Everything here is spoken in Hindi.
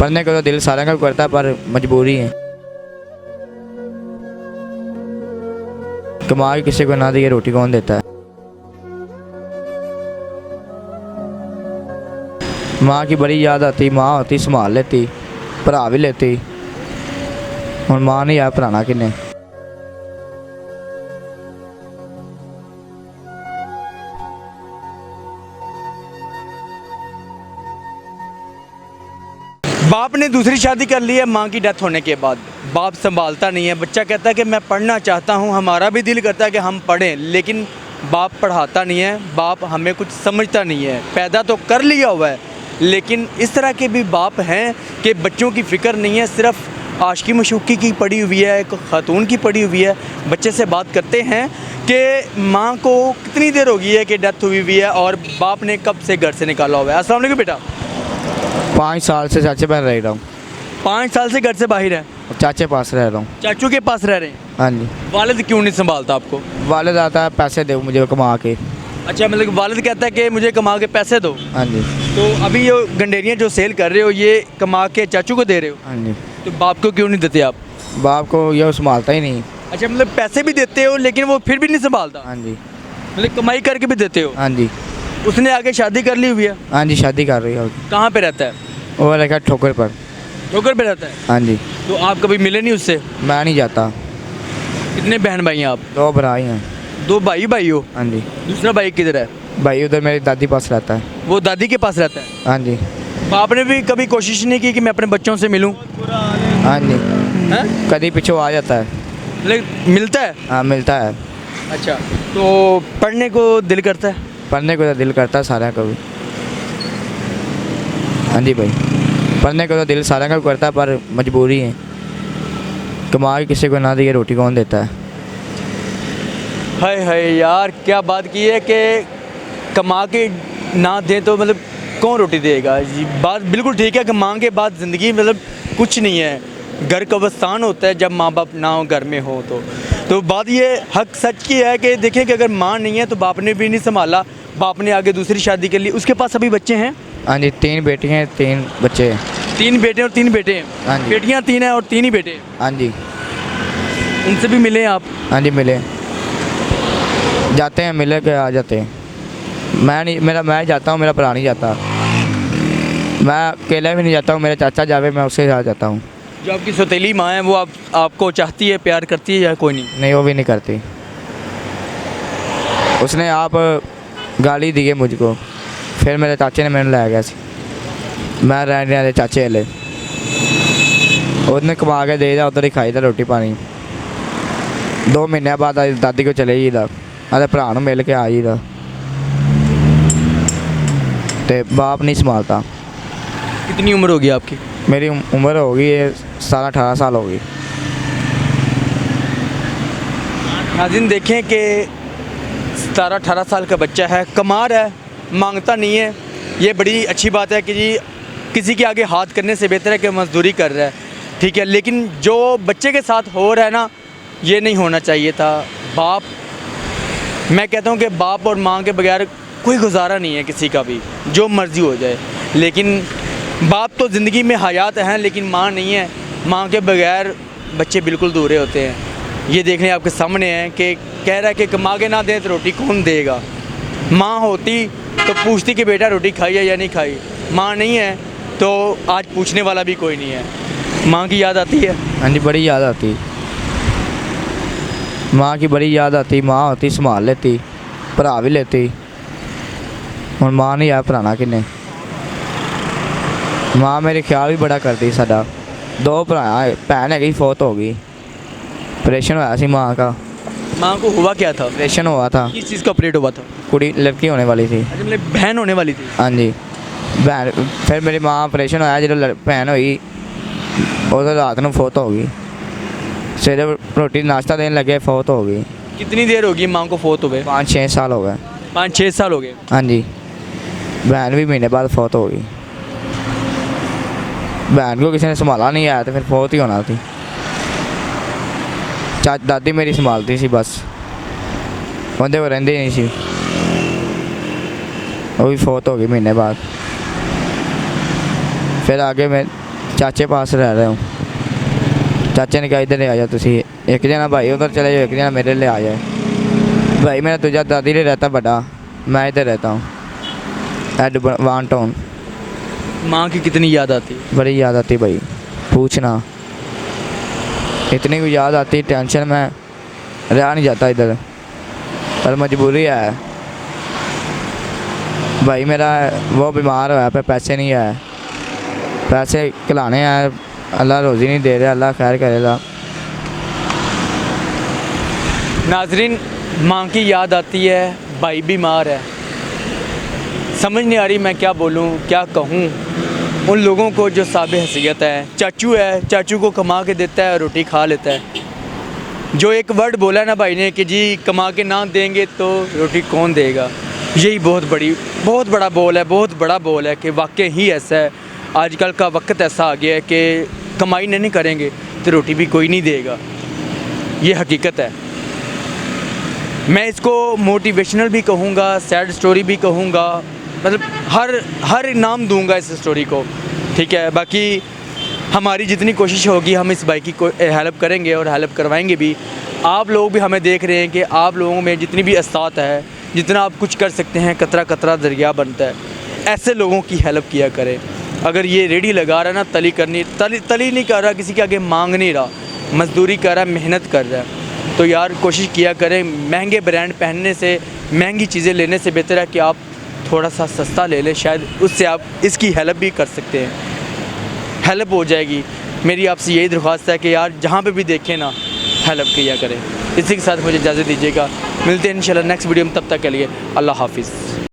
पढ़ने को तो दिल सारा का करता है पर मजबूरी है। कमा के किसी को ना दिए रोटी कौन देता है। माँ की बड़ी याद आती, माँ होती संभाल लेती, भरा भी लेती। और माँ नहीं आया भराना किन्ने। बाप ने दूसरी शादी कर ली है माँ की डेथ होने के बाद। बाप संभालता नहीं है, बच्चा कहता है कि मैं पढ़ना चाहता हूँ, हमारा भी दिल करता है कि हम पढ़ें, लेकिन बाप पढ़ाता नहीं है, बाप हमें कुछ समझता नहीं है। पैदा तो कर लिया हुआ है, लेकिन इस तरह के भी बाप हैं कि बच्चों की फ़िक्र नहीं है, सिर्फ आशिकी मशूक़ी की पड़ी हुई है, एक खातून की पड़ी हुई है। बच्चे से बात करते हैं कि माँ को कितनी देर हो गई है कि डेथ हुई हुई है और बाप ने कब से घर से निकाला हुआ है। अस्सलाम वालेकुम बेटा। 5 साल से चाचे पास रह रहा हूँ। 5 साल से घर से बाहर है, चाचे पास रह रहा हूँ। चाचू के पास रह रहे हैं। हाँ जी। वालिद क्यों नहीं संभालता आपको? वालिद आता है पैसे दो मुझे कमा के। अच्छा, मतलब वालिद कहता है कि मुझे कमा के पैसे दो। हाँ जी। तो अभी ये गंडेरियाँ जो सेल कर रहे हो ये कमा के चाचू को दे रहे हो, हाँ जी। तो बाप को क्यों नहीं देते आप? बाप को ये संभालता ही नहीं। अच्छा, मतलब पैसे भी देते हो लेकिन वो फिर भी नहीं संभालता? हाँ जी। मतलब कमाई करके भी देते हो? हाँ जी। उसने आगे शादी कर ली हुई है? हाँ जी, शादी कर रही है। कहाँ पे रहता है? वो रखा ठोकर पर। ठोकर पे रहता है? हाँ जी। तो आप कभी मिले नहीं उससे? मैं नहीं जाता। कितने बहन भाई हैं आप? 2 भाई हैं। 2 भाई हो? हाँ जी। दूसरा भाई किधर है? भाई उधर मेरी दादी पास रहता है। वो दादी के पास रहता है? हाँ जी। बाप ने भी कभी कोशिश नहीं की कि मैं अपने बच्चों से मिलूं? हाँ जी। हैं? कभी पीछे आ जाता है। मतलब मिलता है? हाँ मिलता है। अच्छा, तो पढ़ने को दिल करता है? पढ़ने को तो दिल करता है सारा का भी। हाँ जी भाई, पढ़ने को तो दिल सारा का करता है पर मजबूरी है। कमा के किसी को ना दिए रोटी कौन देता है। हाय हाय यार, क्या बात की है कि कमा के ना दें तो मतलब कौन रोटी देगा। ये बात बिल्कुल ठीक है कि माँ के बाद ज़िंदगी मतलब कुछ नहीं है। घर कब्रिस्तान होता है जब माँ बाप ना हो घर में हो तो बात ये हक सच की है कि देखें कि अगर माँ नहीं है तो बाप ने भी नहीं संभाला, बाप ने आगे दूसरी शादी कर ली। उसके पास अभी बच्चे हैं? हाँ जी, 3 बेटियाँ हैं, 3 बच्चे हैं। 3 बेटे और 3 बेटे हैं? हाँ जी। बेटियाँ 3 हैं और 3 ही बेटे हैं? हाँ जी। उनसे भी मिले आप? हाँ जी मिले, जाते हैं, मिले के आ जाते हैं। मैं जाता हूँ, मेरा भरा नहीं जाता। मैं अकेला भी नहीं जाता हूँ, मेरा चाचा जावे मैं उससे आ जाता हूँ। जो आपकी सौतेली माँ है वो आपको चाहती है, प्यार करती है या कोई नहीं? नहीं, वो भी नहीं करती। उसने आप गाली दी है मुझको, फिर मेरे चाचे ने मैंने लाया गया सी। मैं रहने वाले चाचे वाले उसने कमा के दे दिया, उधर ही खाई था रोटी पानी। 2 महीने बाद दादी को चले जाइदा, अरे भरा मिल के आ जाइदा, तो बाप नहीं संभालता। कितनी उम्र होगी आपकी? मेरी उम्र होगी 17-18 साल होगी। नाज़रीन देखें कि 17-18 साल का बच्चा है, कमा रहा है, मांगता नहीं है। ये बड़ी अच्छी बात है कि जी किसी के आगे हाथ करने से बेहतर है कि मजदूरी कर रहा है, ठीक है। लेकिन जो बच्चे के साथ हो रहा है ना, ये नहीं होना चाहिए था। बाप, मैं कहता हूँ कि बाप और माँ के बगैर कोई गुजारा नहीं है किसी का भी, जो मर्ज़ी हो जाए। लेकिन बाप तो ज़िंदगी में हयात हैं, लेकिन माँ नहीं है। माँ के बगैर बच्चे बिल्कुल अधूरे होते हैं। ये देखने आपके सामने है कि कह रहा है कि कमा के ना दें तो रोटी कौन देगा। माँ होती तो पूछती कि बेटा रोटी खाई है या नहीं खाई। माँ नहीं है तो आज पूछने वाला भी कोई नहीं है। माँ की याद आती है? हाँ जी, बड़ी याद आती। माँ की बड़ी याद आती। माँ होती संभाल लेती, भरा भी लेती। और माँ नहीं आया भराना किन्ने। माँ मेरे ख्याल भी बड़ा करती। साडा 2 भरा, भैन है फौत हो गई। ऑपरेशन होया सी माँ का। माँ को हुआ क्या था? ऑपरेशन हुआ था, किस चीज़ का ऑपरेट हुआ था? कुड़ी लड़की होने वाली थी। अच्छा, मतलब बहन होने वाली थी? हाँ जी, भैन। फिर मेरी माँ ऑपरेशन होया जो भैन हुई उस रात को फौत हो गई। सवेरे रोटी नाश्ता देने लगे, फौत हो गई। कितनी देर होगी माँ को फौत हुए? 5-6 साल हो गए। 5-6 साल हो गए? हाँ जी। बहन भी महीने बाद फौत हो गई। बहन को किसी ने संभाला नहीं आया तो फिर फौत ही होना थी। दादी मेरी संभालती सी बस, उनके वो रहंदी नहीं सी। वो भी फौत हो गई महीने बाद। फिर आगे मैं चाचे पास रह रहा हूँ। चाचे ने कहा इधर ले आ जाओ तुसी, एक जना भाई उधर चले जाओ, एक जना मेरे लिए आ जाए। भाई मेरा तुझा दादी ले रहता बड़ा, मैं इधर रहता हूँ एड वन टाउन। माँ की कितनी याद आती है? बड़ी याद आती भाई, पूछना, इतनी भी याद आती, टेंशन में रह नहीं जाता इधर, पर मजबूरी है भाई। मेरा वो बीमार हुआ पे, पैसे नहीं है, पैसे खिलाने हैं, अल्लाह रोज़ी नहीं दे रहा, अल्लाह खैर करेगा। नाजरीन, माँ की याद आती है, भाई बीमार है, समझ नहीं आ रही मैं क्या बोलूँ क्या कहूँ उन लोगों को जो साबित हैसियत है। चाचू है, चाचू को कमा के देता है, रोटी खा लेता है। जो एक वर्ड बोला ना भाई ने कि जी कमा के ना देंगे तो रोटी कौन देगा, यही बहुत बड़ा बोल है, बहुत बड़ा बोल है कि वाकई ही ऐसा है। आजकल का वक्त ऐसा आ गया है कि कमाई नहीं करेंगे तो रोटी भी कोई नहीं देगा, ये हकीकत है। मैं इसको मोटिवेशनल भी कहूँगा, सैड स्टोरी भी कहूँगा, मतलब हर नाम दूंगा इस स्टोरी को, ठीक है। बाकी हमारी जितनी कोशिश होगी हम इस भाई की हेल्प करेंगे और हेल्प करवाएंगे भी। आप लोग भी हमें देख रहे हैं कि आप लोगों में जितनी भी अस्तात है, जितना आप कुछ कर सकते हैं, कतरा कतरा दरिया बनता है, ऐसे लोगों की हेल्प किया करें। अगर ये रेडी लगा रहा है ना, तली नहीं कर रहा, किसी के आगे मांग नहीं रहा, मजदूरी कर रहा है, मेहनत कर रहा है, तो यार कोशिश किया करें। महंगे ब्रांड पहनने से, महंगी चीज़ें लेने से बेहतर है कि आप थोड़ा सा सस्ता ले लें, शायद उससे आप इसकी हेल्प भी कर सकते हैं, हेल्प हो जाएगी। मेरी आपसे यही दरख्वास्त है कि यार जहाँ पे भी देखें ना, हेल्प किया करें। इसी के साथ मुझे इजाज़त दीजिएगा, मिलते हैं इंशाल्लाह नेक्स्ट वीडियो में, तब तक के लिए अल्लाह हाफिज़।